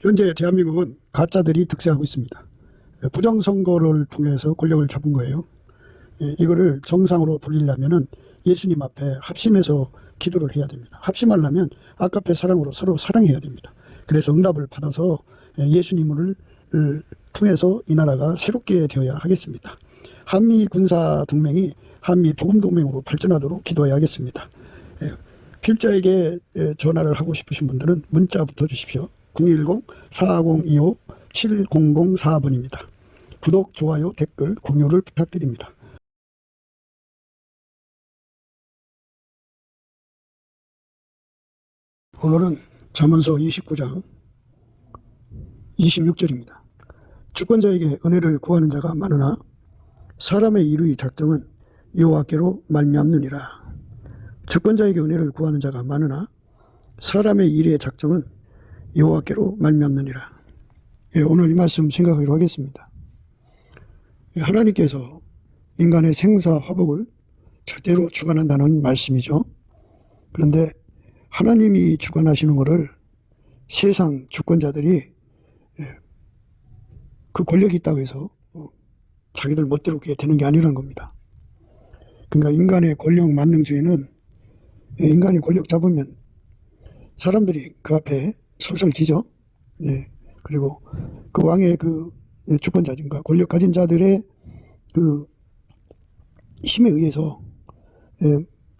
현재 대한민국은 가짜들이 득세하고 있습니다. 부정선거를 통해서 권력을 잡은 거예요. 이거를 정상으로 돌리려면은 예수님 앞에 합심해서 기도를 해야 됩니다. 합심하려면 아까페 사랑으로 서로 사랑해야 됩니다. 그래서 응답을 받아서 예수님을 통해서 이 나라가 새롭게 되어야 하겠습니다. 한미 군사 동맹이 한미 복음 동맹으로 발전하도록 기도해야겠습니다. 필자에게 전화를 하고 싶으신 분들은 문자부터 주십시오. 010-4025-7004번입니다. 구독, 좋아요, 댓글, 공유를 부탁드립니다. 오늘은 잠언서 29장 26절입니다. 주권자에게 은혜를 구하는 자가 많으나 사람의 이르의 작정은 여호와께로 말미암느니라. 주권자에게 은혜를 구하는 자가 많으나 사람의 일의 작정은 여호와께로 말미암느니라. 오늘 이 말씀 생각하기로 하겠습니다. 하나님께서 인간의 생사화복을 절대로 주관한다는 말씀이죠. 그런데 하나님이 주관하시는 것을 세상 주권자들이 그 권력이 있다고 해서 자기들 멋대로 그게 되는 게 아니라는 겁니다. 그러니까 인간의 권력 만능주의는 인간이 권력 잡으면 사람들이 그 앞에 설설지죠. 그리고 그 왕의 그 주권자진가 권력 가진 자들의 그 힘에 의해서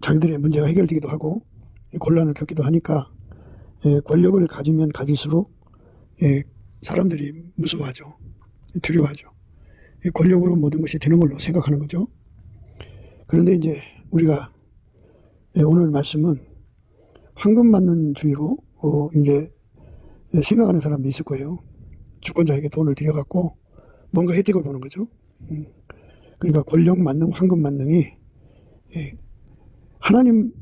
자기들의 문제가 해결되기도 하고 곤란을 겪기도 하니까 권력을 가지면 가질수록 사람들이 무서워하죠. 두려워하죠. 권력으로 모든 것이 되는 걸로 생각하는 거죠. 그런데 이제 우리가 오늘 말씀은 황금 맞는 주의로 이제 생각하는 사람도 있을 거예요. 주권자에게 돈을 들여갖고 뭔가 혜택을 보는 거죠. 그러니까 권력 만능, 황금 만능이 하나님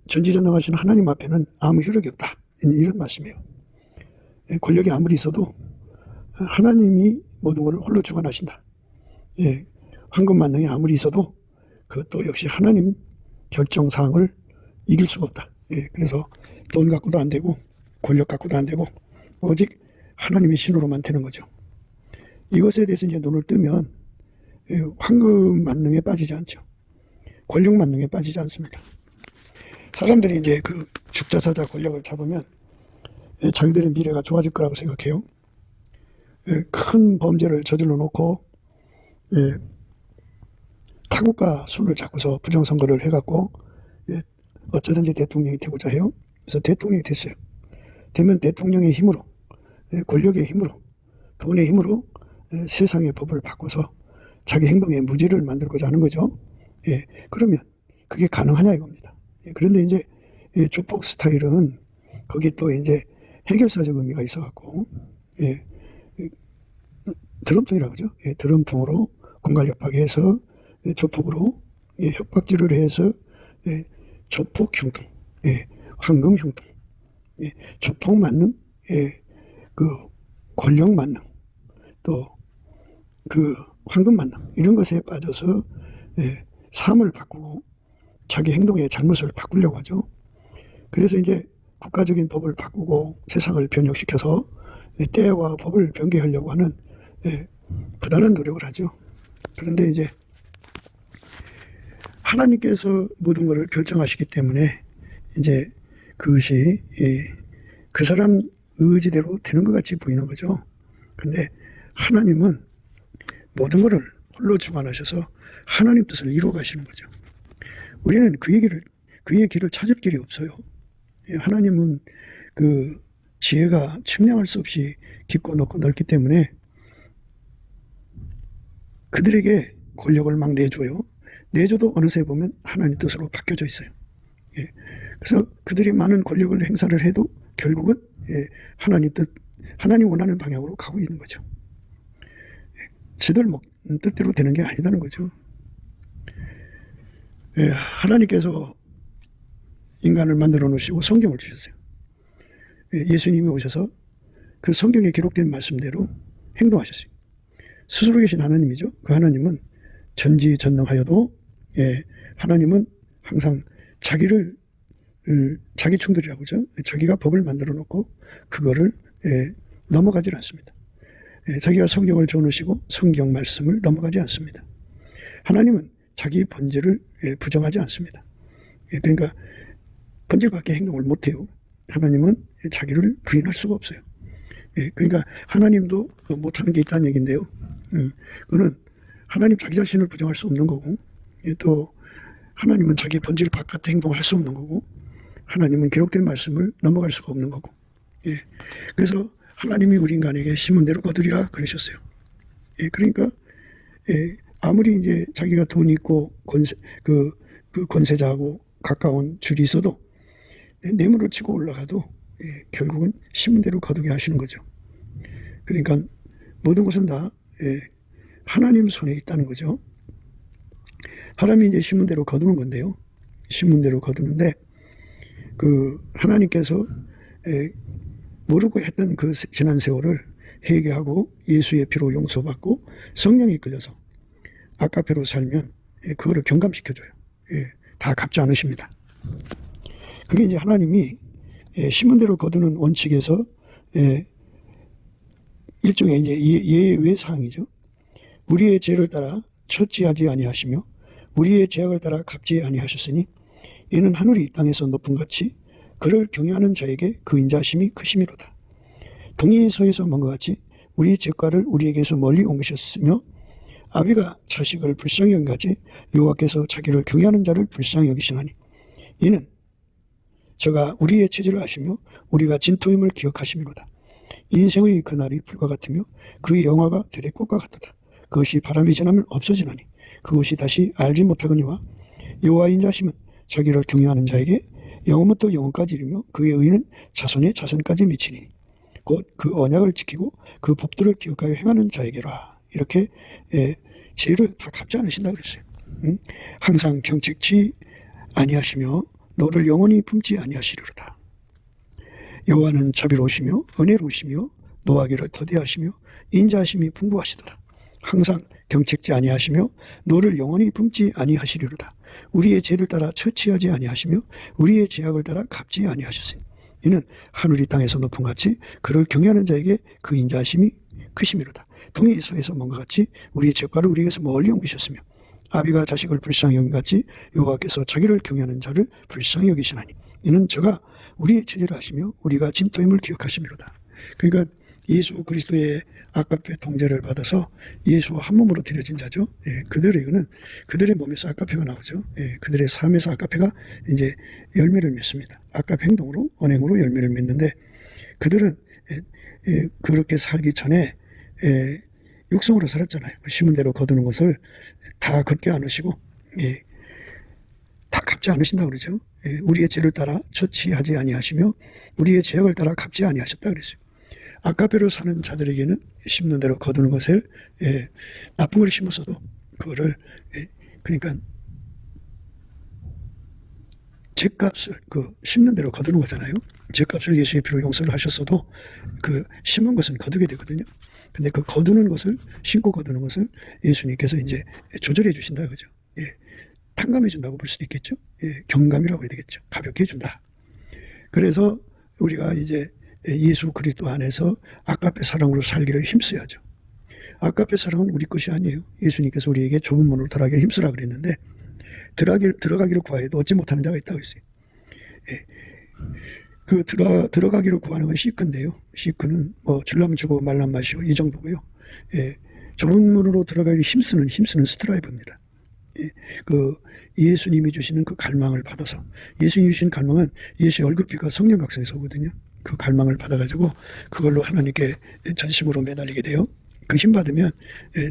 전지전능하신 하나님 앞에는 아무 효력이 없다. 이런 말씀이에요. 권력이 아무리 있어도 하나님이 모든 것을 홀로 주관하신다. 황금 만능이 아무리 있어도 그것도 역시 하나님 결정사항을 이길 수가 없다. 그래서 돈 갖고도 안 되고 권력 갖고도 안 되고 오직 하나님의 신으로만 되는 거죠. 이것에 대해서 이제 눈을 뜨면 황금 만능에 빠지지 않죠. 권력 만능에 빠지지 않습니다. 사람들이 이제 그 죽자사자 권력을 잡으면 자기들의 미래가 좋아질 거라고 생각해요. 큰 범죄를 저질러 놓고 타국과 손을 잡고서 부정선거를 해갖고 어쩌든지 대통령이 되고자 해요. 그래서 대통령이 됐어요. 되면 대통령의 힘으로, 권력의 힘으로, 돈의 힘으로 세상의 법을 바꿔서 자기 행동에 무죄를 만들고자 하는 거죠. 그러면 그게 가능하냐 이겁니다. 그런데 이제 조폭 스타일은 거기에 또 이제 해결사적 의미가 있어갖고 드럼통이라고 하죠. 드럼통으로 공갈협박해서 조폭으로 협박질을 해서 조폭 흉통, 황금 흉통, 조폭 만능, 그 권력 만능, 또 그 황금 만능 이런 것에 빠져서 삶을 바꾸고 자기 행동의 잘못을 바꾸려고 하죠. 그래서 이제 국가적인 법을 바꾸고 세상을 변혁시켜서 때와 법을 변개하려고 하는 부단한 노력을 하죠. 그런데 이제 하나님께서 모든 것을 결정하시기 때문에 이제 그것이 그 사람 의지대로 되는 것 같이 보이는 거죠. 그런데 하나님은 모든 것을 홀로 주관하셔서 하나님 뜻을 이루어 가시는 거죠. 우리는 그의 길을 찾을 길이 없어요. 하나님은 그 지혜가 측량할 수 없이 깊고 높고 넓기 때문에 그들에게 권력을 막 내줘요. 내줘도 어느새 보면 하나님 뜻으로 바뀌어져 있어요. 그래서 그들이 많은 권력을 행사를 해도 결국은 하나님 뜻, 하나님 원하는 방향으로 가고 있는 거죠. 지들 뜻대로 되는 게 아니다는 거죠. 하나님께서 인간을 만들어 놓으시고 성경을 주셨어요. 예수님이 오셔서 그 성경에 기록된 말씀대로 행동하셨어요. 스스로 계신 하나님이죠. 그 하나님은 전지전능하여도 하나님은 항상 자기를 자기 충돌이라고 하죠. 자기가 법을 만들어 놓고 그거를 넘어가질 않습니다. 자기가 성경을 전하시고 성경 말씀을 넘어가지 않습니다. 하나님은 자기 본질을 부정하지 않습니다. 그러니까 본질 밖의 행동을 못해요. 하나님은 자기를 부인할 수가 없어요. 그러니까 하나님도 못하는 게 있다는 얘기인데요. 그거는 하나님 자기 자신을 부정할 수 없는 거고, 또 하나님은 자기 본질 바깥의 행동을 할 수 없는 거고, 하나님은 기록된 말씀을 넘어갈 수가 없는 거고. 그래서 하나님이 우리 인간에게 심은 대로 거두리라 그러셨어요. 그러니까 아무리 이제 자기가 돈 있고 그 권세자하고 가까운 줄이 있어도 뇌물을 치고 올라가도 결국은 심은 대로 거두게 하시는 거죠. 그러니까 모든 것은 다 하나님 손에 있다는 거죠. 사람이 이제 심은 대로 거두는 건데요. 심은 대로 거두는데 하나님께서 모르고 했던 그 지난 세월을 회개하고 예수의 피로 용서받고 성령이 이끌려서 아까페로 살면 그거를 경감시켜줘요. 다 갚지 않으십니다. 그게 이제 하나님이 심은 대로 거두는 원칙에서 일종의 이제 예외 사항이죠. 우리의 죄를 따라 처치하지 아니하시며 우리의 죄악을 따라 갚지 아니하셨으니 이는 하늘이 땅에서 높은 같이 그를 경외하는 자에게 그 인자하심이 크심이로다. 동이 서에서 먼 것 같이 우리 죄과를 우리에게서 멀리 옮기셨으며 아비가 자식을 불쌍히 여긴 같이 여호와께서 자기를 경외하는 자를 불쌍히 여기시나니 이는 저가 우리의 체질을 아시며 우리가 진토임을 기억하심이로다. 인생의 그날이 불과 같으며 그의 영화가 들의 꽃과 같도다. 그것이 바람이 지나면 없어지나니 그것이 다시 알지 못하거니와 여호와 인자하심은 자기를 경외하는 자에게 영원부터 영원까지 이르며 그의 의는 자손의 자손까지 미치니 곧 그 언약을 지키고 그 법도를 기억하여 행하는 자에게라. 이렇게 죄를 다 갚지 않으신다고 그랬어요. 항상 경책치 아니하시며 너를 영원히 품지 아니하시리로다. 여호와는 자비로우시며 은혜로우시며 노하기를 더디하시며 인자하심이 풍부하시도다. 항상 경책지 아니하시며 너를 영원히 품지 아니하시리로다. 우리의 죄를 따라 처치하지 아니하시며 우리의 죄악을 따라 갚지 아니하셨으니 이는 하늘이 땅에서 높은 같이 그를 경외하는 자에게 그 인자하심이 크심이로다. 동이 서에서 먼 것 같이 우리의 죄과를 우리에게서 멀리 옮기셨으며 아비가 자식을 불쌍히 여긴 같이 여호와께서 자기를 경외하는 자를 불쌍히 여기시나니 이는 저가 우리의 체질을 아시며 우리가 진토임을 기억하심이로다. 그러니까 예수 그리스도의 아까페 통제를 받아서 예수와 한 몸으로 드려진 자죠. 그들에게는 그들의 몸에서 아까페가 나오죠. 그들의 삶에서 아까페가 이제 열매를 맺습니다. 아까페 행동으로 언행으로 열매를 맺는데 그들은 그렇게 살기 전에 육성으로 살았잖아요. 심은 대로 거두는 것을 다 걷게 않으시고 다 갚지 않으신다 그러죠. 우리의 죄를 따라 처치하지 아니하시며 우리의 죄악을 따라 갚지 아니하셨다 그랬어요. 아까페로 사는 자들에게는 심는 대로 거두는 것을 나쁜 걸 심었어도 그거를 그러니까 죄값을 심는 대로 거두는 거잖아요. 죄값을 예수의 피로 용서를 하셨어도 그 심은 것은 거두게 되거든요. 근데 그 거두는 것을 심고 거두는 것을 예수님께서 이제 조절해 주신다 그죠. 탕감해 준다고 볼 수도 있겠죠. 경감이라고 해야 되겠죠. 가볍게 해준다. 그래서 우리가 이제 예수 그리스도 안에서 아까페 사랑으로 살기를 힘써야죠. 아까페 사랑은 우리 것이 아니에요. 예수님께서 우리에게 좁은 문으로 들어가기를 힘쓰라 그랬는데 들어가기를 구하여도 얻지 못하는 자가 있다고 했어요. 그 들어가기를 구하는 건 시크인데요. 시크는 뭐 줄라면 주고 말라면 마시고 이 정도고요. 좁은 문으로 들어가기를 힘쓰는 스트라이브입니다. 그 예수님이 주시는 그 갈망을 받아서 예수님이 주신 갈망은 예수의 얼굴빛과 성령각성에서 오거든요. 그 갈망을 받아가지고 그걸로 하나님께 전심으로 매달리게 돼요. 그 힘 받으면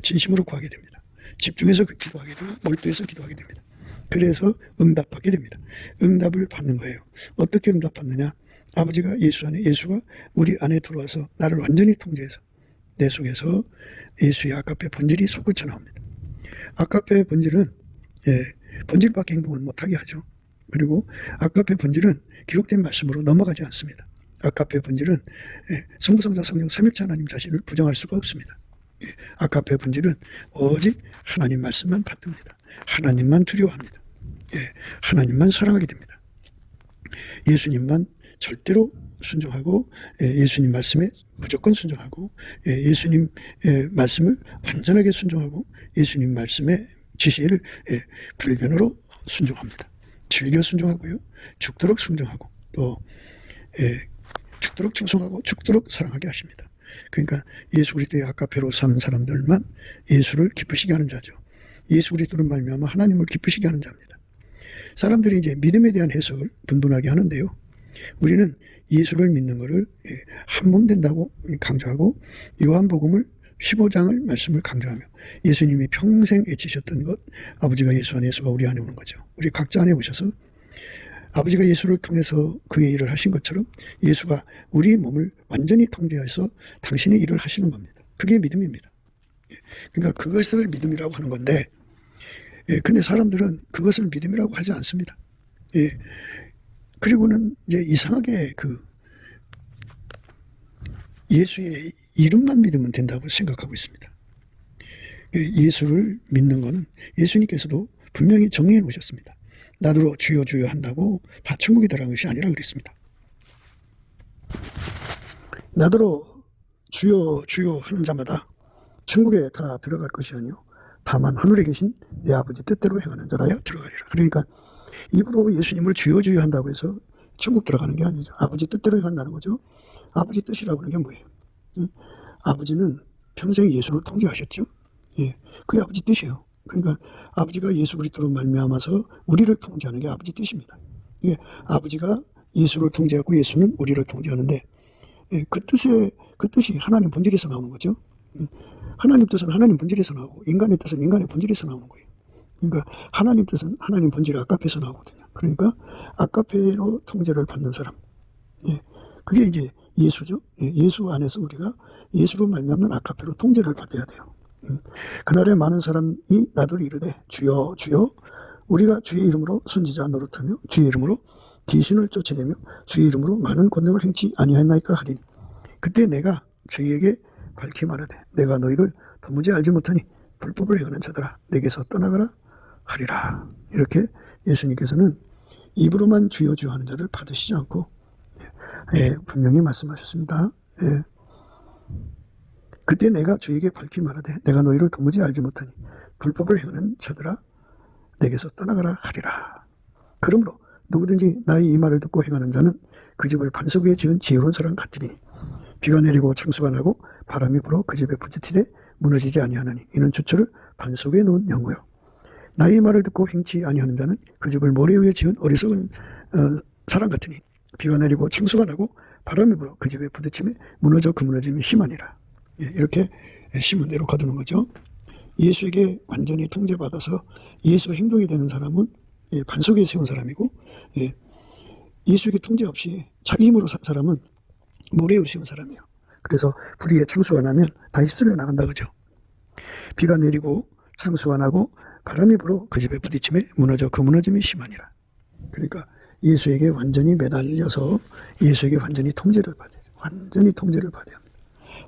진심으로 구하게 됩니다. 집중해서 기도하게 되고 몰두해서 기도하게 됩니다. 그래서 응답받게 됩니다. 응답을 받는 거예요. 어떻게 응답받느냐? 아버지가 예수 안에, 예수가 우리 안에 들어와서 나를 완전히 통제해서 내 속에서 예수의 아까페 본질이 솟구쳐 나옵니다. 아까페 본질은 본질 밖의 행동을 못하게 하죠. 그리고 아까페 본질은 기록된 말씀으로 넘어가지 않습니다. 아까페 본질은 성부, 성자, 성령, 삼일체 하나님 자신을 부정할 수가 없습니다. 아까페 본질은 오직 하나님 말씀만 받듭니다. 하나님만 두려워합니다. 하나님만 사랑하게 됩니다. 예수님만 절대로 순종하고 예수님 말씀에 무조건 순종하고 예수님 말씀을 완전하게 순종하고 예수님 말씀의 지시를 불변으로 순종합니다. 즐겨 순종하고요. 죽도록 순종하고 또 죽도록 충성하고 죽도록 사랑하게 하십니다. 그러니까 예수 그리스도의 아카페로 사는 사람들만 예수를 기쁘시게 하는 자죠. 예수 그리스도를 말미암아 하나님을 기쁘시게 하는 자입니다. 사람들이 이제 믿음에 대한 해석을 분분하게 하는데요. 우리는 예수를 믿는 것을 한 몸 된다고 강조하고 요한복음을 15장을 말씀을 강조하며 예수님이 평생 애치셨던 것, 아버지가 예수 안에 예수가 우리 안에 오는 거죠. 우리 각자 안에 오셔서 아버지가 예수를 통해서 그의 일을 하신 것처럼 예수가 우리 몸을 완전히 통제해서 당신의 일을 하시는 겁니다. 그게 믿음입니다. 그러니까 그것을 믿음이라고 하는 건데, 근데 사람들은 그것을 믿음이라고 하지 않습니다. 그리고는 이제 이상하게 예수의 이름만 믿으면 된다고 생각하고 있습니다. 예수를 믿는 것은 예수님께서도 분명히 정리해 놓으셨습니다. 나더러 주여 주여 한다고 다 천국에 들어간 것이 아니라 그랬습니다. 나더러 주여 주여 하는 자마다 천국에 다 들어갈 것이 아니요 다만 하늘에 계신 내 아버지 뜻대로 행하는 자라야 들어가리라. 그러니까 입으로 예수님을 주여 주여 한다고 해서 천국 들어가는 게 아니죠. 아버지 뜻대로 행한다는 거죠. 아버지 뜻이라고 하는 게 뭐예요? 아버지는 평생 예수를 통제하셨죠. 그게 아버지 뜻이에요. 그러니까 아버지가 예수 그리스도로 말미암아서 우리를 통제하는 게 아버지 뜻입니다. 아버지가 예수를 통제하고 예수는 우리를 통제하는데 그 뜻이 하나님 본질에서 나오는 거죠. 하나님 뜻은 하나님 본질에서 나오고 인간의 뜻은 인간의 본질에서 나오는 거예요. 그러니까 하나님 뜻은 하나님 본질 아카페에서 나오거든요. 그러니까 아카페로 통제를 받는 사람. 그게 이제 예수죠. 예수 안에서 우리가 예수로 말미암는 아카페로 통제를 받아야 돼요. 그날에 많은 사람이 나더러 이르되 주여 주여 우리가 주의 이름으로 선지자 노릇하며 주의 이름으로 귀신을 쫓아내며 주의 이름으로 많은 권능을 행치 아니하였나이까 하리니 그때 내가 주의에게 밝히 말하되 내가 너희를 도무지 알지 못하니 불법을 행하는 자들아 내게서 떠나가라 하리라. 이렇게 예수님께서는 입으로만 주여 주여 하는 자를 받으시지 않고 분명히 말씀하셨습니다. 그때 내가 주에게 밝히 말하되 내가 너희를 도무지 알지 못하니 불법을 행하는 자들아 내게서 떠나가라 하리라. 그러므로 누구든지 나의 이 말을 듣고 행하는 자는 그 집을 반석 위에 지은 지혜로운 사람 같으니 비가 내리고 창수가 나고 바람이 불어 그 집에 부딪히되 무너지지 아니하나니 이는 주초를 반석 위에 놓은 연고요. 나의 말을 듣고 행치 아니하는 자는 그 집을 모래 위에 지은 어리석은 사람 같으니 비가 내리고 창수가 나고 바람이 불어 그 집에 부딪히며 무너져 그 무너짐이 심하니라. 이렇게 심은 대로 거두는 거죠. 예수에게 완전히 통제받아서 예수 행동이 되는 사람은 반석에 세운 사람이고 예수에게 통제 없이 자기 힘으로 산 사람은 모래 위에 세운 사람이에요. 그래서 불의에 창수가 나면 다 휩쓸려 나간다 그죠. 비가 내리고 창수가 나고 바람이 불어 그 집에 부딪히며 무너져 그 무너짐이 심하니라. 그러니까 예수에게 완전히 매달려서 예수에게 완전히 통제를 받아야 돼요. 완전히 통제를 받아야 합니다.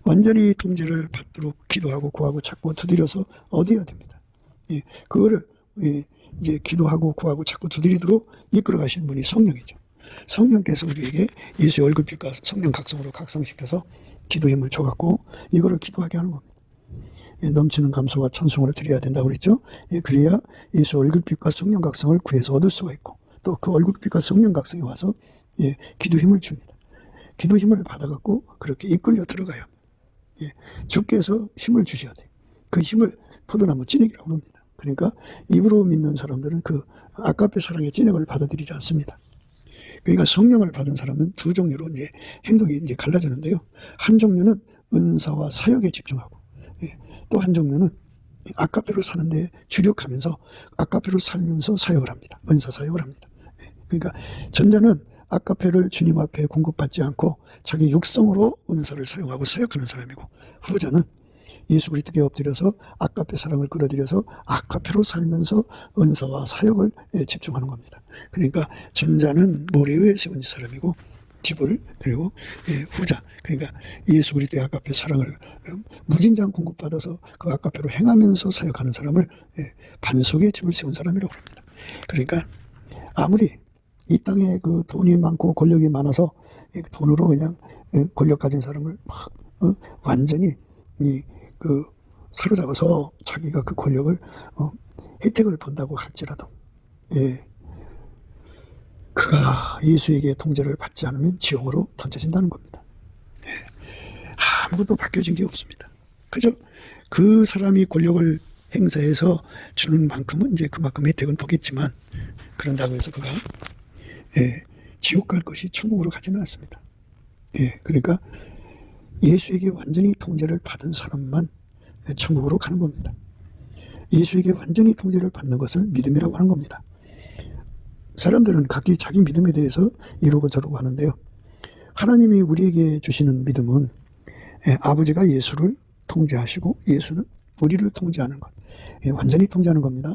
완전히 통제를 받도록 기도하고 구하고 찾고 두드려서 얻어야 됩니다. 그거를 이제 기도하고 구하고 찾고 두드리도록 이끌어 가시는 분이 성령이죠. 성령께서 우리에게 예수의 얼굴빛과 성령 각성으로 각성시켜서 기도 힘을 줘갖고 이거를 기도하게 하는 겁니다. 넘치는 감사와 찬송을 드려야 된다고 그랬죠. 그래야 예수 얼굴빛과 성령 각성을 구해서 얻을 수가 있고 또 그 얼굴빛과 성령 각성이 와서 기도 힘을 줍니다. 기도 힘을 받아갖고 그렇게 이끌려 들어가요. 주께서 힘을 주셔야 돼요. 그 힘을 포도나무 찐액이라고 합니다. 그러니까 입으로 믿는 사람들은 그 아까페 사랑의 찐액을 받아들이지 않습니다. 그러니까 성령을 받은 사람은 두 종류로 이제 행동이 이제 갈라지는데요. 한 종류는 은사와 사역에 집중하고, 또 한 종류는 아까페로 사는데 주력하면서 아까페로 살면서 사역을 합니다. 은사 사역을 합니다. 그러니까 전자는 아까페를 주님 앞에 공급받지 않고 자기 육성으로 은사를 사용하고 사역하는 사람이고 후자는 예수 그리스도께 엎드려서 아까페 사랑을 끌어들여서 아까페로 살면서 은사와 사역을 집중하는 겁니다. 그러니까 전자는 모래 위에 세운 사람이고 집을 그리고 후자 그러니까 예수 그리스도의 아까페 사랑을 무진장 공급받아서 그 아까페로 행하면서 사역하는 사람을 반석에 집을 세운 사람이라고 합니다. 그러니까 아무리 이 땅에 그 돈이 많고 권력이 많아서 이 돈으로 그냥 권력 가진 사람을 막 완전히 그 사로잡아서 자기가 그 권력을 혜택을 본다고 할지라도 그가 예수에게 통제를 받지 않으면 지옥으로 던져진다는 겁니다. 아무것도 바뀌어진 게 없습니다. 그저 그 사람이 권력을 행사해서 주는 만큼은 이제 그만큼 혜택은 보겠지만, 그런다고 해서 그가 지옥 갈 것이 천국으로 가지는 않습니다. 그러니까 예수에게 완전히 통제를 받은 사람만 천국으로 가는 겁니다. 예수에게 완전히 통제를 받는 것을 믿음이라고 하는 겁니다. 사람들은 각기 자기 믿음에 대해서 이러고 저러고 하는데요. 하나님이 우리에게 주시는 믿음은 아버지가 예수를 통제하시고 예수는 우리를 통제하는 것, 완전히 통제하는 겁니다.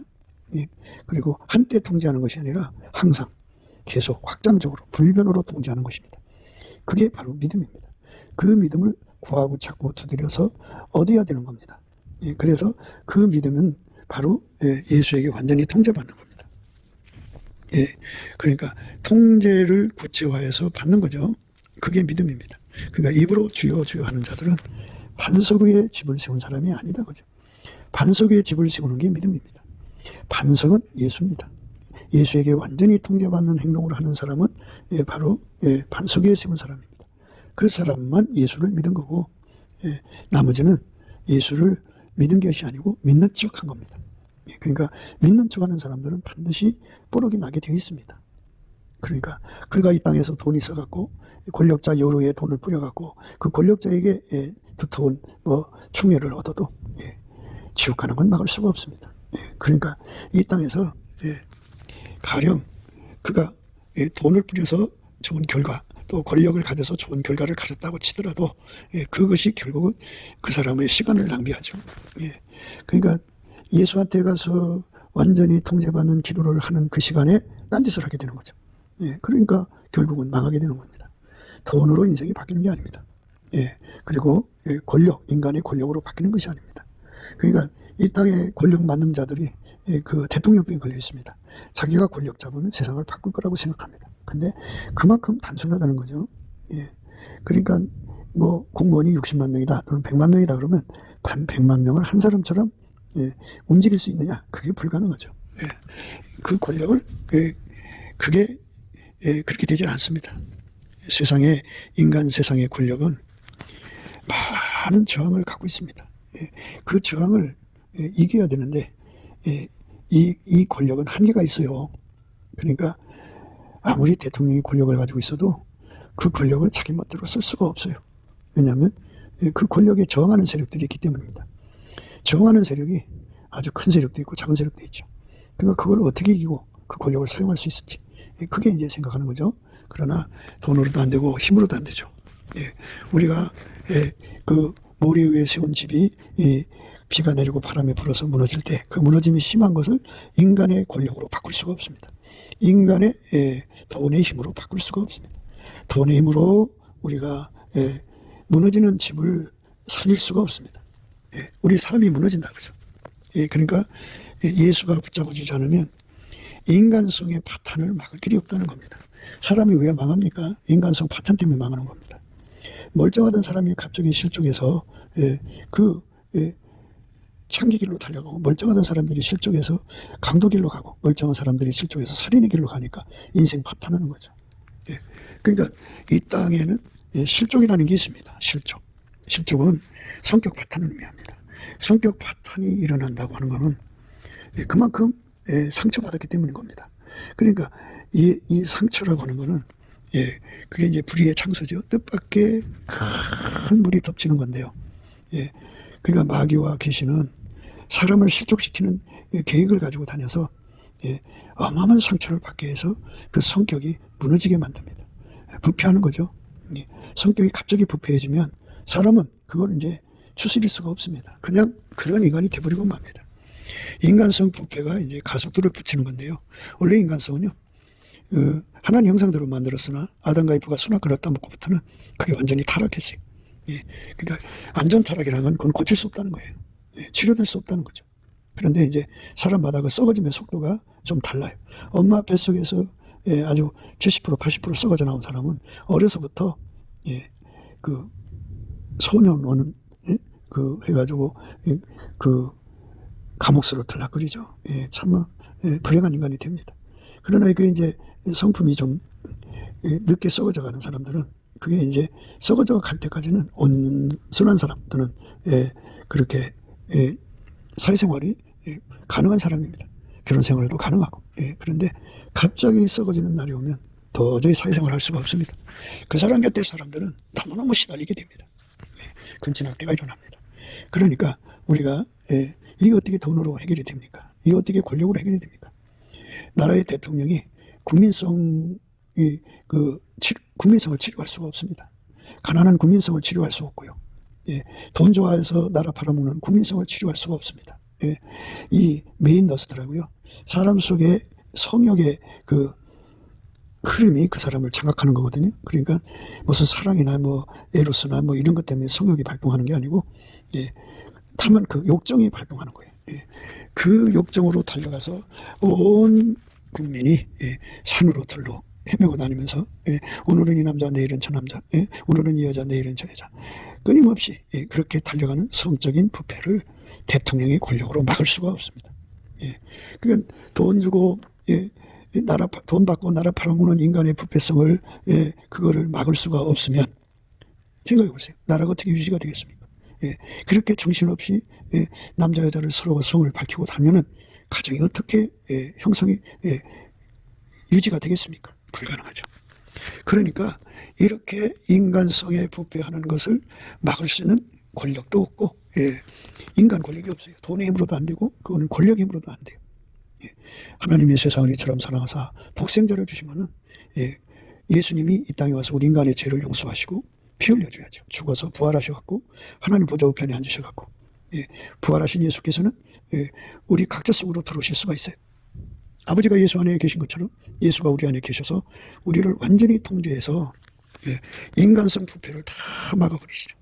그리고 한때 통제하는 것이 아니라 항상 계속 확장적으로 불변으로 통제하는 것입니다. 그게 바로 믿음입니다. 그 믿음을 구하고 찾고 두드려서 얻어야 되는 겁니다. 그래서 그 믿음은 바로 예수에게 완전히 통제받는 겁니다. 그러니까 통제를 구체화해서 받는 거죠. 그게 믿음입니다. 그러니까 입으로 주여 주여 하는 자들은 반석 위에 집을 세운 사람이 아니다, 그죠? 반석 위에 집을 세우는 게 믿음입니다. 반석은 예수입니다. 예수에게 완전히 통제받는 행동을 하는 사람은 바로 반석 위에 세운 사람입니다. 그 사람만 예수를 믿은 거고, 나머지는 예수를 믿은 것이 아니고 믿는 척 한 겁니다. 그러니까 믿는 척 하는 사람들은 반드시 뽀록이 나게 되어 있습니다. 그러니까 그가 이 땅에서 돈이 있어갖고 권력자 여로에 돈을 뿌려갖고 그 권력자에게 두터운 충혈을 얻어도 지옥 가는 건 막을 수가 없습니다. 그러니까 이 땅에서 가령 그가 돈을 뿌려서 좋은 결과, 또 권력을 가져서 좋은 결과를 가졌다고 치더라도 그것이 결국은 그 사람의 시간을 낭비하죠. 그러니까 예수한테 가서 완전히 통제받는 기도를 하는 그 시간에 딴짓을 하게 되는 거죠. 그러니까 결국은 망하게 되는 겁니다. 돈으로 인생이 바뀌는 게 아닙니다. 그리고 권력, 인간의 권력으로 바뀌는 것이 아닙니다. 그러니까 이 땅에 권력 만능자들이 그 대통령병에 걸려 있습니다. 자기가 권력 잡으면 세상을 바꿀 거라고 생각합니다. 근데 그만큼 단순하다는 거죠. 그러니까 뭐 공무원이 60만 명이다 또는 100만 명이다 그러면 100만 명을 한 사람처럼 움직일 수 있느냐? 그게 불가능하죠. 그 권력을 그게 그렇게 되질 않습니다. 세상에, 인간 세상의 권력은 많은 저항을 갖고 있습니다. 그 저항을 이겨야 되는데 이 권력은 한계가 있어요. 그러니까 아무리 대통령이 권력을 가지고 있어도 그 권력을 자기 멋대로 쓸 수가 없어요. 왜냐하면 그 권력에 저항하는 세력들이 있기 때문입니다. 저항하는 세력이 아주 큰 세력도 있고 작은 세력도 있죠. 그러니까 그걸 어떻게 이기고 그 권력을 사용할 수 있을지, 그게 이제 생각하는 거죠. 그러나 돈으로도 안 되고 힘으로도 안 되죠. 우리가 그 모래 위에 세운 집이 비가 내리고 바람에 불어서 무너질 때 그 무너짐이 심한 것을 인간의 권력으로 바꿀 수가 없습니다. 인간의 돈의 힘으로 바꿀 수가 없습니다. 돈의 힘으로 우리가 무너지는 집을 살릴 수가 없습니다. 우리 삶이 무너진다 그죠. 그러니까 예수가 붙잡아주지 않으면 인간성의 파탄을 막을 길이 없다는 겁니다. 사람이 왜 망합니까? 인간성 파탄 때문에 망하는 겁니다. 멀쩡하던 사람이 갑자기 실족해서 창기 길로 달려가고, 멀쩡하던 사람들이 실족해서 강도 길로 가고, 멀쩡한 사람들이 실족해서 살인의 길로 가니까 인생 파탄하는 거죠. 그러니까 이 땅에는 실족이라는 게 있습니다. 실족은 성격 파탄을 의미합니다. 성격 파탄이 일어난다고 하는 것은 그만큼 상처받았기 때문인 겁니다. 그러니까 이 상처라고 하는 것은 그게 이제 불의의 창소죠. 뜻밖의 큰 물이 덮치는 건데요. 그러니까 마귀와 귀신은 사람을 실족시키는 계획을 가지고 다녀서 어마어마한 상처를 받게 해서 그 성격이 무너지게 만듭니다. 부패하는 거죠. 성격이 갑자기 부패해지면 사람은 그걸 이제 추스릴 수가 없습니다. 그냥 그런 인간이 돼버리고 맙니다. 인간성 부패가 이제 가속도를 붙이는 건데요. 원래 인간성은요, 하나님 형상대로 만들었으나 아담과 이브가 선악과를 따먹고부터는 그게 완전히 타락했어요. 그러니까 안전 타락이라는 건 그건 고칠 수 없다는 거예요. 치료될 수 없다는 거죠. 그런데 이제 사람마다 그 썩어짐의 속도가 좀 달라요. 엄마 뱃속에서 아주 70% 80% 썩어져 나온 사람은 어려서부터 그 소년원은 해가지고 그 감옥수로 들락거리죠. 참 불행한 인간이 됩니다. 그러나 그 이제 성품이 좀 늦게 썩어져 가는 사람들은 그게 이제 썩어져 갈 때까지는 온순한 사람들은 그렇게 사회생활이 가능한 사람입니다. 결혼 생활도 가능하고. 그런데 갑자기 썩어지는 날이 오면 도저히 사회생활 할 수가 없습니다. 그 사람 곁에 사람들은 너무너무 시달리게 됩니다. 근친학대가 일어납니다. 그러니까 우리가 이게 어떻게 돈으로 해결이 됩니까? 이게 어떻게 권력으로 해결이 됩니까? 나라의 대통령이 국민성을 치료할 수가 없습니다. 가난한 국민성을 치료할 수 없고요. 돈 좋아해서 나라 팔아먹는 국민성을 치료할 수가 없습니다. 이 메인너스더라고요. 사람 속에 성욕의 그 흐름이 그 사람을 장악하는 거거든요. 그러니까 무슨 사랑이나 뭐 에로스나 뭐 이런 것 때문에 성욕이 발동하는 게 아니고, 다만 그 욕정이 발동하는 거예요. 그 욕정으로 달려가서 온 국민이 산으로 들로 헤매고 다니면서 오늘은 이 남자, 내일은 저 남자, 오늘은 이 여자, 내일은 저 여자, 끊임없이 그렇게 달려가는 성적인 부패를 대통령의 권력으로 막을 수가 없습니다. 그러니까 돈 주고 돈 받고 나라 팔아먹는 인간의 부패성을 그거를 막을 수가 없으면 생각해 보세요. 나라가 어떻게 유지가 되겠습니까? 그렇게 정신없이 남자 여자를 서로가 성을 밝히고 다니면은 가정이 어떻게 형성이 유지가 되겠습니까? 불가능하죠. 그러니까 이렇게 인간성에 부패하는 것을 막을 수 있는 권력도 없고, 인간 권력이 없어요. 돈의 힘으로도 안 되고 그거는 권력의 힘으로도 안 돼요. 하나님이 세상을 이처럼 사랑하사 독생자를 주시면은 예수님이 이 땅에 와서 우리 인간의 죄를 용서하시고 피 흘려줘야죠. 죽어서 부활하셔갖고 하나님 보좌 우편에 앉으셔갖고 부활하신 예수께서는 우리 각자 속으로 들어오실 수가 있어요. 아버지가 예수 안에 계신 것처럼 예수가 우리 안에 계셔서 우리를 완전히 통제해서 인간성 부패를 다 막아버리시죠.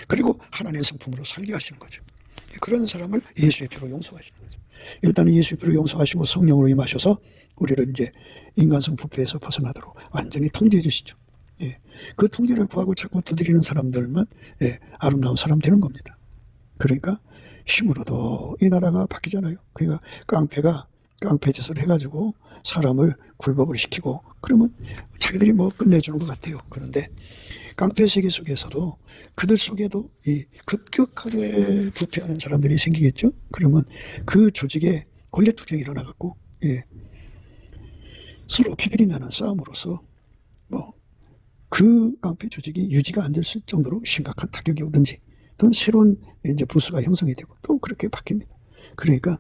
그리고 하나님의 성품으로 살게 하시는 거죠. 그런 사람을 예수의 피로 용서하시는 거죠. 일단은 예수의 피로 용서하시고 성령으로 임하셔서 우리를 이제 인간성 부패에서 벗어나도록 완전히 통제해 주시죠. 그 통제를 구하고 찾고 두드리는 사람들만 아름다운 사람 되는 겁니다. 그러니까 힘으로도 이 나라가 바뀌잖아요. 그러니까 깡패가 깡패 짓을 해가지고 사람을 굴복을 시키고 그러면 자기들이 뭐 끝내주는 것 같아요. 그런데 깡패 세계 속에서도 그들 속에도 이 급격하게 부패하는 사람들이 생기겠죠. 그러면 그 조직에 권력투쟁이 일어나갖고 서로 피비리 나는 싸움으로서 뭐 그 깡패 조직이 유지가 안 될 정도로 심각한 타격이 오든지 또 새로운 이제 부수가 형성이 되고 또 그렇게 바뀝니다. 그러니까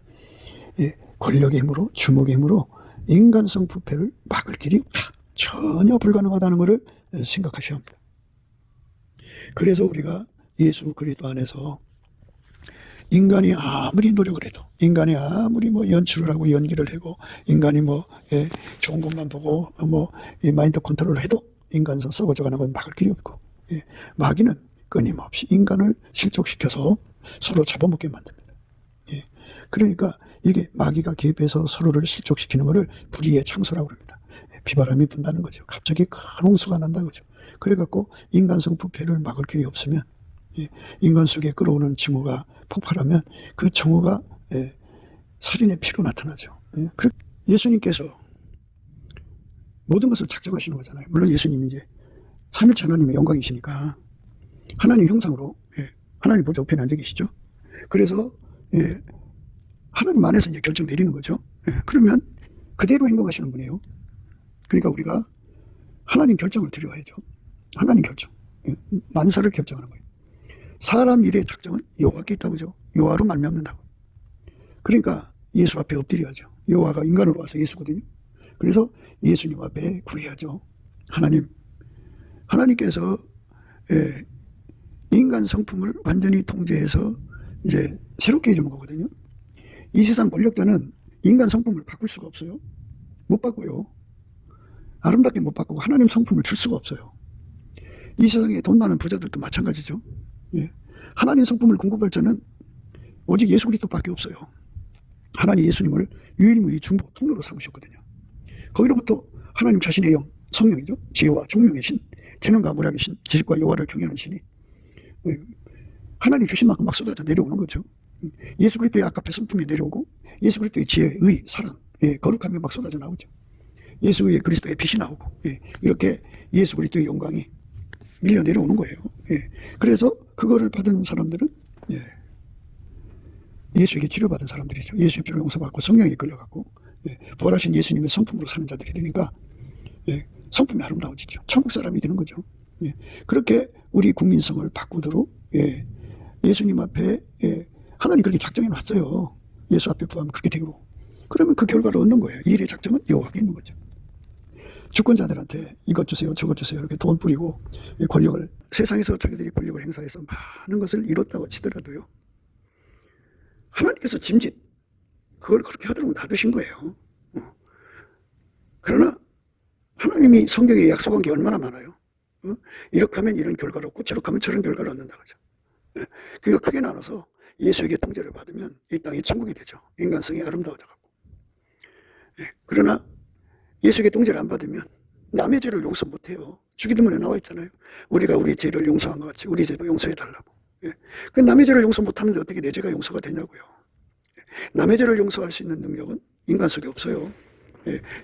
권력의 힘으로 주목의 힘으로 인간성 부패를 막을 길이 없다. 전혀 불가능하다는 것을 생각하셔야 합니다. 그래서 우리가 예수 그리스도 안에서 인간이 아무리 노력을 해도, 인간이 아무리 뭐 연출을 하고 연기를 하고, 인간이 뭐 좋은 것만 보고 뭐 마인드 컨트롤을 해도 인간성 썩어져 가는 건 막을 길이 없고, 마귀는 끊임없이 인간을 실족시켜서 서로 잡아먹게 만듭니다. 그러니까 이게 마귀가 개입해서 서로를 실족시키는 것을 불의의 창소라고 합니다. 비바람이 분다는 거죠. 갑자기 큰 홍수가 난다는 거죠. 그래갖고 인간성 부패를 막을 길이 없으면 인간 속에 끌어오는 징후가 폭발하면 그 징후가 살인의 피로 나타나죠. 예수님께서 모든 것을 작정하시는 거잖아요. 물론 예수님이 이제 삼일체 하나님의 영광이시니까 하나님 형상으로 하나님 보좌 우편에 앉아 계시죠. 그래서 하나님 안에서 이제 결정 내리는 거죠. 그러면 그대로 행동하시는 분이에요. 그러니까 우리가 하나님 결정을 드려야죠. 하나님 결정. 만사를 결정하는 거예요. 사람 일의 작정은 여호와께 있다고 그러죠. 여호와로 말미암는다고. 그러니까 예수 앞에 엎드려야죠. 여호와가 인간으로 와서 예수거든요. 그래서 예수님 앞에 구해야죠. 하나님께서 인간 성품을 완전히 통제해서 이제 새롭게 해주는 거거든요. 이 세상 권력자는 인간 성품을 바꿀 수가 없어요. 못 바꿔요. 아름답게 못 바꾸고 하나님 성품을 줄 수가 없어요. 이 세상에 돈 많은 부자들도 마찬가지죠. 하나님 성품을 공급할 자는 오직 예수 그리스도밖에 없어요. 하나님 예수님을 유일무이 중보 통로로 삼으셨거든요. 거기로부터 하나님 자신의 영, 성령이죠. 지혜와 총명의 신, 재능과 모략의 신, 지식과 여호와를 경외하는 신이 하나님 주신 만큼 막 쏟아져 내려오는 거죠. 예수 그리스도의 아까페 성품이 내려오고 예수 그리스도의 지혜, 의, 사랑, 거룩함이 막 쏟아져 나오죠. 예수 그리스도의 빛이 나오고 이렇게 예수 그리스도의 영광이 밀려 내려오는 거예요. 그래서 그거를 받은 사람들은 예수에게 치료받은 사람들이죠. 예수의 피로 용서받고 성령에 끌려갔고 부활하신 예수님의 성품으로 사는 자들이 되니까 성품이 아름다워지죠. 천국 사람이 되는 거죠. 그렇게 우리 국민성을 바꾸도록 예수님 앞에 하나님 그렇게 작정해 놨어요. 예수 앞에 구하면 그렇게 되고 그러면 그 결과를 얻는 거예요. 이 일의 작정은 여호와께 있는 거죠. 주권자들한테 이것 주세요 저것 주세요 이렇게 돈 뿌리고 권력을 세상에서 자기들이 권력을 행사해서 많은 것을 이뤘다고 치더라도요. 하나님께서 짐짓 그걸 그렇게 하도록 놔두신 거예요. 그러나 하나님이 성경에 약속한 게 얼마나 많아요. 이렇게 하면 이런 결과를 얻고 저렇게 하면 저런 결과를 얻는다 그죠. 그러니까 크게 나눠서 예수에게 통제를 받으면 이 땅이 천국이 되죠. 인간성이 아름다워져 갖고. 그러나 예수에게 통제를 안 받으면 남의 죄를 용서 못해요. 주기도문에 나와 있잖아요. 우리가 우리 죄를 용서한 것 같이 우리 죄도 용서해 달라고. 그 남의 죄를 용서 못하는데 어떻게 내 죄가 용서가 되냐고요. 남의 죄를 용서할 수 있는 능력은 인간 속에 없어요.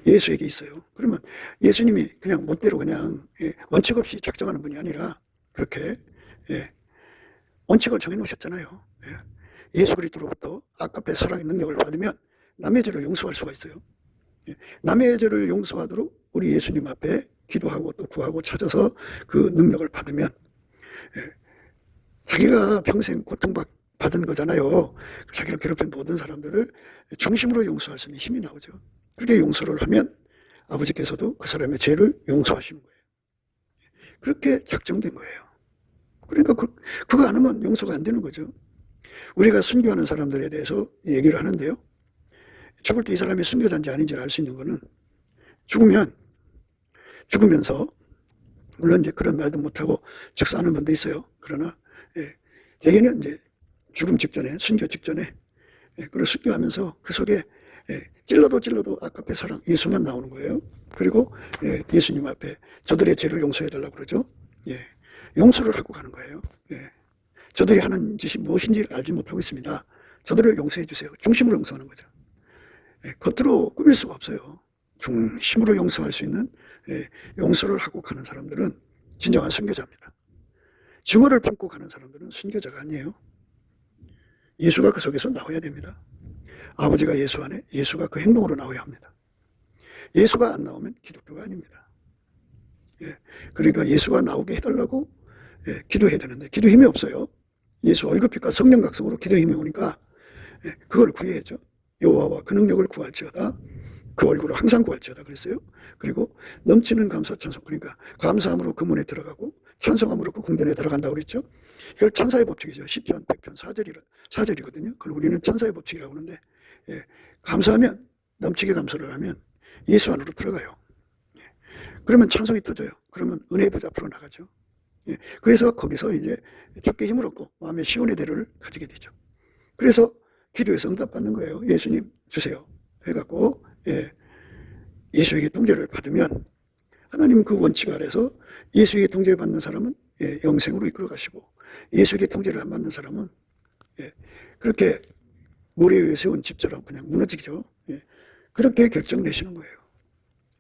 예수에게 있어요. 그러면 예수님이 그냥 멋대로 그냥 원칙 없이 작정하는 분이 아니라 그렇게 원칙을 정해놓으셨잖아요. 예수 그리스도로부터 아까페 사랑의 능력을 받으면 남의 죄를 용서할 수가 있어요. 남의 죄를 용서하도록 우리 예수님 앞에 기도하고 또 구하고 찾아서 그 능력을 받으면 자기가 평생 고통받은 거잖아요. 자기를 괴롭힌 모든 사람들을 중심으로 용서할 수 있는 힘이 나오죠. 그렇게 용서를 하면 아버지께서도 그 사람의 죄를 용서하시는 거예요. 그렇게 작정된 거예요. 그러니까 그거 안 하면 용서가 안 되는 거죠. 우리가 순교하는 사람들에 대해서 얘기를 하는데요. 죽을 때 이 사람이 순교자인지 아닌지를 알 수 있는 거는 죽으면서 물론 이제 그런 말도 못하고 즉사하는 분도 있어요. 그러나 대개는 이제 죽음 직전에 순교 직전에 그걸 순교하면서 그 속에 찔러도 아까페 사랑 예수만 나오는 거예요. 그리고 예수님 앞에 저들의 죄를 용서해 달라고 그러죠. 용서를 하고 가는 거예요. 저들이 하는 짓이 무엇인지 알지 못하고 있습니다. 저들을 용서해 주세요. 중심으로 용서하는 거죠. 겉으로 꾸밀 수가 없어요. 중심으로 용서할 수 있는 용서를 하고 가는 사람들은 진정한 순교자입니다. 증오를 품고 가는 사람들은 순교자가 아니에요. 예수가 그 속에서 나와야 됩니다. 아버지가 예수 안에 예수가 그 행동으로 나와야 합니다. 예수가 안 나오면 기독교가 아닙니다. 그러니까 예수가 나오게 해달라고 기도해야 되는데 기도 힘이 없어요. 예수 얼굴빛과 성령 각성으로 기도 힘이 오니까 그걸 구해야죠. 여호와와 그 능력을 구할지어다. 그 얼굴을 항상 구할지어다 그랬어요. 그리고 넘치는 감사 찬송 그러니까 감사함으로 그 문에 들어가고 찬송함으로 그 궁전에 들어간다고 그랬죠. 이걸 천사의 법칙이죠. 시편 100편 4절이거든요. 그걸 우리는 천사의 법칙이라고 하는데 감사하면 넘치게 감사를 하면 예수 안으로 들어가요. 그러면 찬송이 터져요. 그러면 은혜의 보좌 앞으로 나가죠. 그래서 거기서 이제 주께 힘을 얻고 마음의 시온의 대로를 가지게 되죠. 그래서 기도에서 응답받는 거예요. 예수님 주세요 해갖고 예수에게 통제를 받으면 하나님은 그 원칙 아래서 예수에게 통제를 받는 사람은 영생으로 이끌어 가시고 예수에게 통제를 안 받는 사람은 그렇게 모래 위에 세운 집처럼 그냥 무너지죠. 그렇게 결정 내시는 거예요.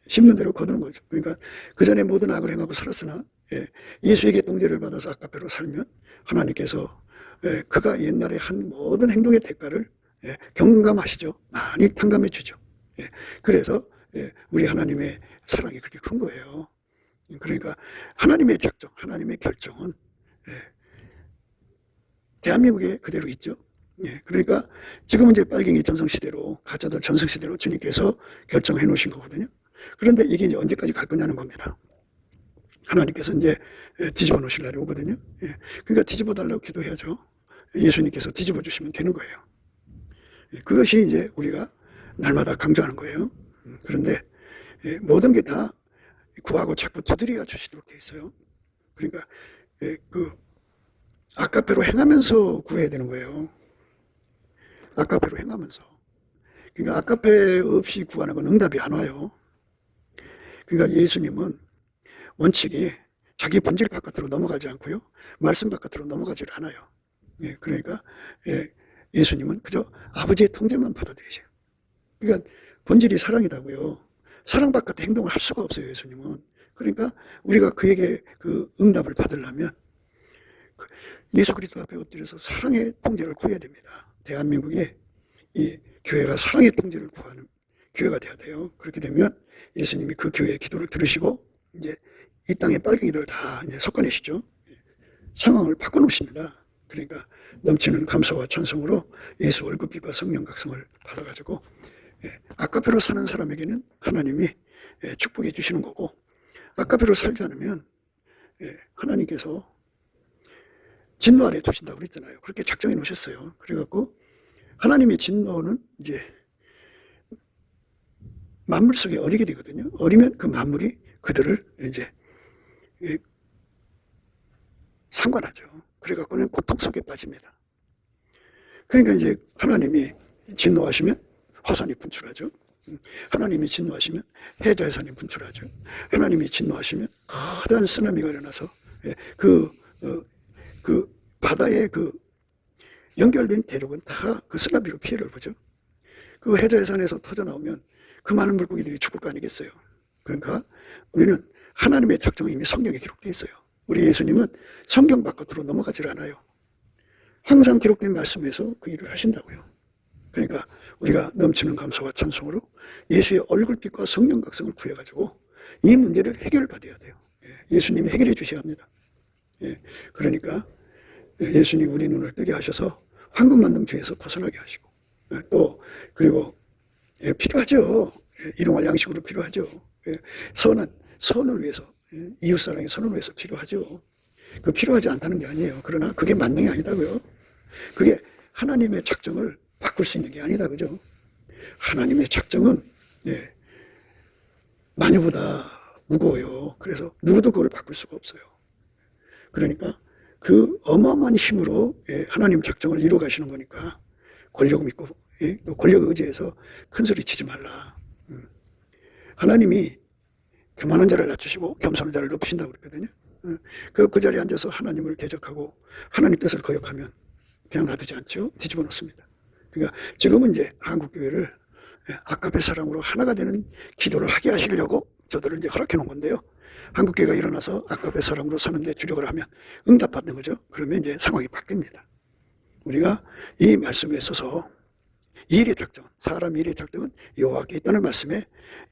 심는 대로 거두는 거죠. 그러니까 그 전에 모든 악을 행하고 살았으나 예수에게 통제를 받아서 아까페로 살면 하나님께서 그가 옛날에 한 모든 행동의 대가를 경감하시죠. 많이 탕감해 주죠. 그래서 우리 하나님의 사랑이 그렇게 큰 거예요. 그러니까 하나님의 작정, 하나님의 결정은 대한민국에 그대로 있죠. 그러니까 지금은 이제 빨갱이 전성시대로 가짜들 전성시대로 주님께서 결정해 놓으신 거거든요. 그런데 이게 이제 언제까지 갈 거냐는 겁니다. 하나님께서 이제 뒤집어 놓으실 날이 오거든요. 그러니까 뒤집어 달라고 기도해야죠. 예수님께서 뒤집어 주시면 되는 거예요. 그것이 이제 우리가 날마다 강조하는 거예요. 그런데 모든 게 다 구하고 자꾸 두드려 주시도록 돼 있어요. 그러니까 그 아까페로 행하면서 구해야 되는 거예요. 아까페로 행하면서. 그러니까 아까페 없이 구하는 건 응답이 안 와요. 그러니까 예수님은 원칙이 자기 본질 바깥으로 넘어가지 않고요. 말씀 바깥으로 넘어가질 않아요. 예, 그러니까 예수님은 그저 아버지의 통제만 받아들이세요. 그러니까 본질이 사랑이라고요. 사랑 바깥의 행동을 할 수가 없어요, 예수님은. 그러니까 우리가 그에게 그 응답을 받으려면 예수 그리스도 앞에 엎드려서 사랑의 통제를 구해야 됩니다. 대한민국에 이 교회가 사랑의 통제를 구하는 교회가 돼야 돼요. 그렇게 되면 예수님이 그 교회의 기도를 들으시고 이제 이 땅의 빨갱이들 다 이제 솎아내시죠. 상황을 바꿔놓으십니다. 그러니까 넘치는 감사와 찬송으로 예수 월급빛과 성령 각성을 받아가지고 아까페로 사는 사람에게는 하나님이 축복해 주시는 거고, 아까페로 살지 않으면 하나님께서 진노 아래 두신다고 그랬잖아요. 그렇게 작정해 놓으셨어요. 그래갖고 하나님의 진노는 이제 만물 속에 어리게 되거든요. 어리면 그 만물이 그들을 이제 상관하죠. 그래갖고는 고통 속에 빠집니다. 그러니까 이제 하나님이 진노하시면 화산이 분출하죠. 하나님이 진노하시면 해자해산이 분출하죠. 하나님이 진노하시면 커다란 쓰나미가 일어나서 그 바다에 그 연결된 대륙은 다 그 쓰나미로 피해를 보죠. 그 해자해산에서 터져 나오면 그 많은 물고기들이 죽을 거 아니겠어요. 그러니까 우리는 하나님의 작정이 이미 성경에 기록되어 있어요. 우리 예수님은 성경 바깥으로 넘어가질 않아요. 항상 기록된 말씀에서 그 일을 하신다고요. 그러니까 우리가 넘치는 감사와 찬송으로 예수의 얼굴빛과 성령 각성을 구해가지고 이 문제를 해결받아야 돼요. 예수님이 해결해 주셔야 합니다. 그러니까 예수님 우리 눈을 뜨게 하셔서 황금만능주에서 벗어나게 하시고, 또 그리고 필요하죠. 일용할 양식으로 필요하죠. 선을 위해서, 이웃사랑의 선을 위해서 필요하죠. 그 필요하지 않다는 게 아니에요. 그러나 그게 만능이 아니다고요. 그게 하나님의 작정을 바꿀 수 있는 게 아니다, 그죠? 하나님의 작정은 만유보다 무거워요. 그래서 누구도 그걸 바꿀 수가 없어요. 그러니까 그 어마어마한 힘으로 하나님 작정을 이루어 가시는 거니까 권력 믿고 또 권력 의지해서 큰 소리 치지 말라. 하나님이 교만한 자를 낮추시고 겸손한 자를 높이신다고 그랬거든요. 그 자리에 앉아서 하나님을 대적하고 하나님 뜻을 거역하면 그냥 놔두지 않죠. 뒤집어 놓습니다. 그러니까 지금은 이제 한국교회를 아까페 사랑으로 하나가 되는 기도를 하게 하시려고 저들을 이제 허락해 놓은 건데요. 한국교회가 일어나서 아까페 사랑으로 서는데 주력을 하면 응답받는 거죠. 그러면 이제 상황이 바뀝니다. 우리가 이 말씀에 서서 일의 작정은, 사람 일의 작정은 여호와께 있다는 말씀에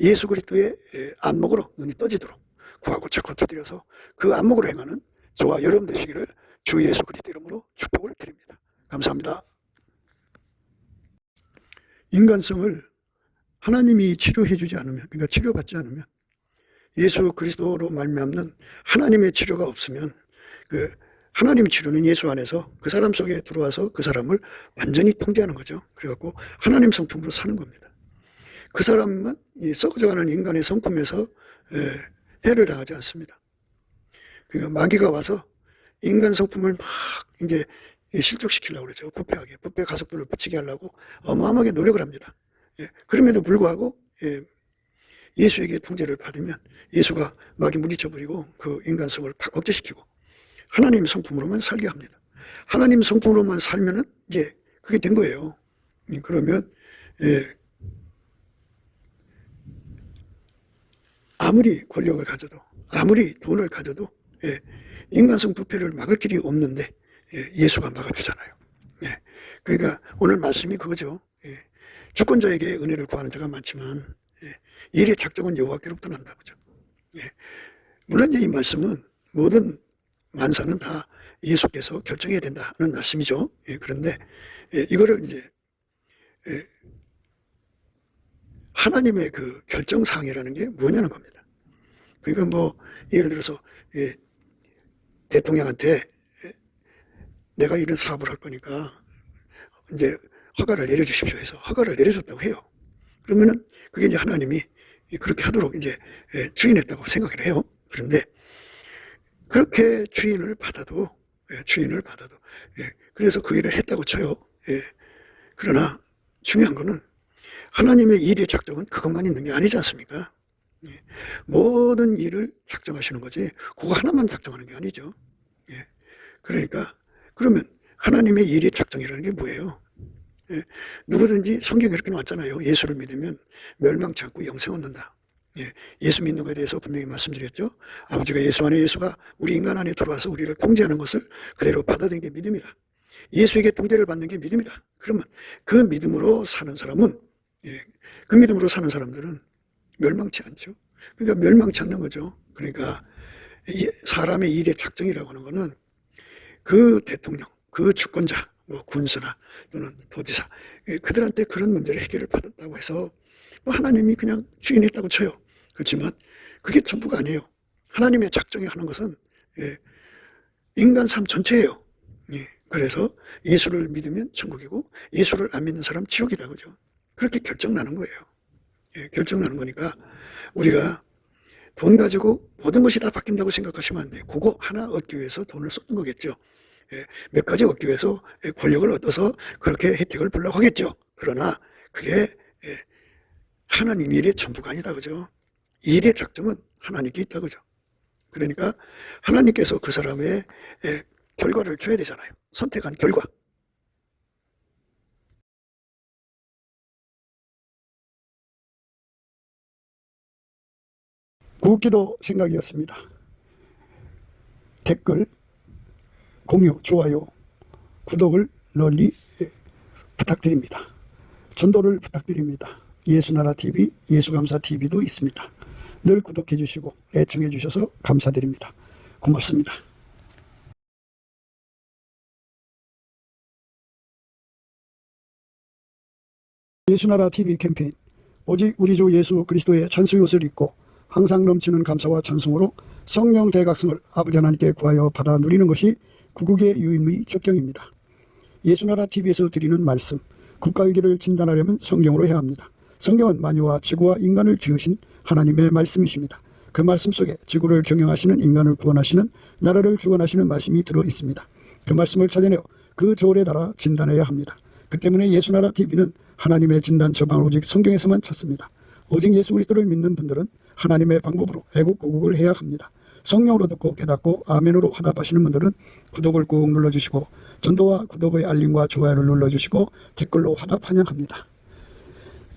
예수 그리스도의 안목으로 눈이 떠지도록 구하고 찾고 두드려서 그 안목으로 행하는 저와 여러분 되시기를 주 예수 그리스도 이름으로 축복을 드립니다. 감사합니다. 인간성을 하나님이 치료해 주지 않으면, 그러니까 치료받지 않으면, 예수 그리스도로 말미암는 하나님의 치료가 없으면 그 하나님 치료는 예수 안에서 그 사람 속에 들어와서 그 사람을 완전히 통제하는 거죠. 그래갖고 하나님 성품으로 사는 겁니다. 그 사람만 썩어져가는 인간의 성품에서 해를 당하지 않습니다. 그러니까 마귀가 와서 인간 성품을 막 이제 실족시키려고 그러죠. 부패하게, 부패 가속도를 붙이게 하려고 어마어마하게 노력을 합니다. 그럼에도 불구하고 예수에게 통제를 받으면 예수가 마귀 물리쳐버리고 그 인간성을 다 억제시키고 하나님 성품으로만 살게 합니다. 하나님 성품으로만 살면은 이제 그게 된 거예요. 그러면 아무리 권력을 가져도, 아무리 돈을 가져도 인간성 부패를 막을 길이 없는데 예수가 막아주잖아요. 그러니까 오늘 말씀이 그거죠. 주권자에게 은혜를 구하는 자가 많지만 일의 작정은 여호와께로부터 난다, 그죠? 물론 이 말씀은 모든 만사는 다 예수께서 결정해야 된다는 말씀이죠. 그런데 이거를 이제 하나님의 그 결정사항이라는 게 뭐냐는 겁니다. 그러니까 뭐 예를 들어서 대통령한테 내가 이런 사업을 할 거니까 이제 허가를 내려주십시오 해서 허가를 내려줬다고 해요. 그러면은 그게 이제 하나님이 그렇게 하도록 이제 추인했다고 생각을 해요. 그런데 그렇게 추인을 받아도 그래서 그 일을 했다고 쳐요. 그러나 중요한 거는 하나님의 일의 작정은 그것만 있는 게 아니지 않습니까? 예. 모든 일을 작정하시는 거지 그거 하나만 작정하는 게 아니죠. 예. 그러니까 그러면 하나님의 일이 작정이라는 게 뭐예요? 예. 누구든지 성경에 이렇게 나왔잖아요. 예수를 믿으면 멸망치 않고 영생 얻는다. 예. 예수 믿는 것에 대해서 분명히 말씀드렸죠. 아버지가 예수 안에, 예수가 우리 인간 안에 들어와서 우리를 통제하는 것을 그대로 받아들이는 게 믿음이다. 예수에게 통제를 받는 게 믿음이다. 그러면 그 믿음으로 사는 사람은, 예, 그 믿음으로 사는 사람들은 멸망치 않죠. 그러니까 멸망치 않는 거죠. 그러니까 사람의 일의 작정이라고 하는 거는 그 대통령, 그 주권자, 뭐 군수나 또는 도지사, 그들한테 그런 문제를 해결을 받았다고 해서 뭐 하나님이 그냥 주인했다고 쳐요. 그렇지만 그게 전부가 아니에요. 하나님의 작정이 하는 것은 인간 삶 전체예요. 그래서 예수를 믿으면 천국이고 예수를 안 믿는 사람 지옥이다, 그죠? 그렇게 결정나는 거예요. 결정나는 거니까 우리가 돈 가지고 모든 것이 다 바뀐다고 생각하시면 안 돼요. 그거 하나 얻기 위해서 돈을 쏟는 거겠죠. 몇 가지 얻기 위해서 권력을 얻어서 그렇게 혜택을 보려고 하겠죠. 그러나 그게 하나님 일의 전부가 아니다, 그죠? 일의 작정은 하나님께 있다, 그죠? 그러니까 하나님께서 그 사람의 결과를 줘야 되잖아요. 선택한 결과. 구기도 생각이었습니다. 댓글, 공유, 좋아요, 구독을 널리 부탁드립니다. 전도를 부탁드립니다. 예수나라TV, 예수감사TV도 있습니다. 늘 구독해 주시고 애청해 주셔서 감사드립니다. 고맙습니다. 예수나라TV 캠페인, 오직 우리 주 예수 그리스도의 찬송옷을 입고 항상 넘치는 감사와 찬송으로 성령 대각성을 아버지 하나님께 구하여 받아 누리는 것이 구국의 유임의 적경입니다. 예수나라TV에서 드리는 말씀, 국가위기를 진단하려면 성경으로 해야 합니다. 성경은 만유와 지구와 인간을 지으신 하나님의 말씀이십니다. 그 말씀 속에 지구를 경영하시는, 인간을 구원하시는, 나라를 주관하시는 말씀이 들어 있습니다. 그 말씀을 찾아내어 그 조언에 따라 진단해야 합니다. 그 때문에 예수나라TV는 하나님의 진단 처방을 오직 성경에서만 찾습니다. 오직 예수 그리스도를 믿는 분들은 하나님의 방법으로 애국구국을 해야 합니다. 성령으로 듣고 깨닫고 아멘으로 화답하시는 분들은 구독을 꾹 눌러주시고 전도와 구독의 알림과 좋아요를 눌러주시고 댓글로 화답 환영합니다.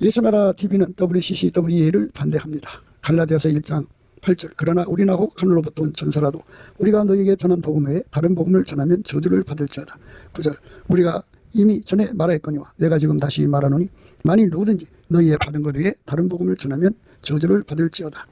예수나라TV는 WCCWA를 반대합니다. 갈라디아서 1장 8절, 그러나 우리나 혹 하늘로부터 온 천사라도 우리가 너희에게 전한 복음 외에 다른 복음을 전하면 저주를 받을지어다. 9절, 우리가 이미 전에 말하였거니와 내가 지금 다시 말하노니 만일 누구든지 너희의 받은 것 외에 다른 복음을 전하면 저주를 받을지어다.